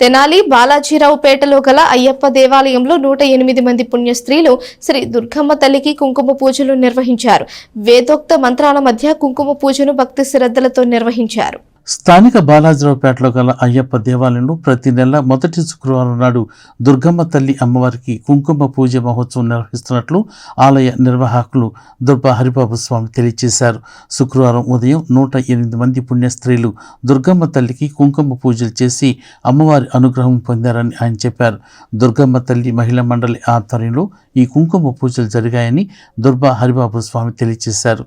తెనాలి బాలాజీరావుపేటలో గల అయ్యప్ప దేవాలయంలో 108 మంది పుణ్యస్త్రీలు శ్రీ దుర్గమ్మ తల్లికి కుంకుమ పూజలు నిర్వహించారు. వేదోక్త మంత్రాల మధ్య కుంకుమ పూజను భక్తి శ్రద్ధలతో నిర్వహించారు. స్థానిక బాలాజీరావుపేటలో గల అయ్యప్ప దేవాలయంలో ప్రతి నెల మొదటి శుక్రవారం నాడు దుర్గమ్మ తల్లి అమ్మవారికి కుంకుమ పూజ మహోత్సవం నిర్వహిస్తున్నట్లు ఆలయ నిర్వాహకులు దుర్బా హరిబాబు స్వామి తెలియజేశారు. శుక్రవారం ఉదయం 108 మంది పుణ్యస్త్రీలు దుర్గమ్మ తల్లికి కుంకుమ పూజలు చేసి అమ్మవారి అనుగ్రహం పొందారని ఆయన చెప్పారు. దుర్గమ్మ తల్లి మహిళా మండలి ఆధ్వర్యంలో ఈ కుంకుమ పూజలు జరిగాయని దుర్బా హరిబాబు స్వామి తెలియజేశారు.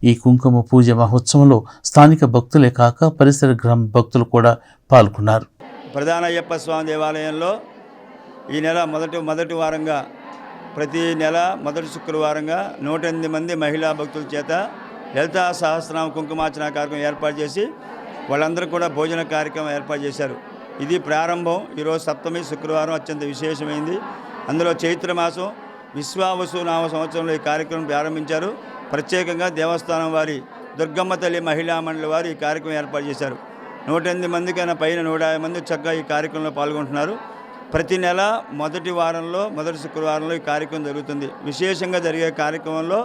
ఈ కుంకుమ పూజ మహోత్సవంలో స్థానిక భక్తులే కాక పరిసర గ్రామ భక్తులు కూడా పాల్గొన్నారు. ప్రధాన అయ్యప్ప స్వామి దేవాలయంలో ఈ నెల మొదటి వారంగా ప్రతి నెల మొదటి శుక్రవారంగా 108 మంది మహిళా భక్తుల చేత లలితా సహస్రనామ కుంకుమార్చన కార్యక్రమం ఏర్పాటు చేసి వాళ్ళందరూ కూడా భోజన కార్యక్రమం ఏర్పాటు చేశారు. ఇది ప్రారంభం. ఈరోజు సప్తమి శుక్రవారం అత్యంత విశేషమైంది. అందులో చైత్రమాసం విశ్వావసు నామ సంవత్సరంలో ఈ కార్యక్రమం ప్రారంభించారు. ప్రత్యేకంగా దేవస్థానం వారి దుర్గమ్మ తల్లి మహిళా మండలి వారు ఈ కార్యక్రమం ఏర్పాటు చేశారు. 108 మంది కన్నా పైన 150 మంది చక్కగా ఈ కార్యక్రమంలో పాల్గొంటున్నారు. ప్రతి నెల మొదటి శుక్రవారంలో ఈ కార్యక్రమం జరుగుతుంది. విశేషంగా జరిగే కార్యక్రమంలో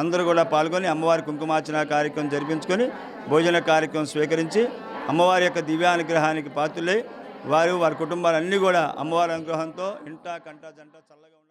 అందరూ కూడా పాల్గొని అమ్మవారి కుంకుమార్చన కార్యక్రమం జరిపించుకొని భోజన కార్యక్రమం స్వీకరించి అమ్మవారి యొక్క దివ్యానుగ్రహానికి పాత్రులై వారి కుటుంబాలన్నీ కూడా అమ్మవారి అనుగ్రహంతో ఇంటా కంటా జంట చల్లగా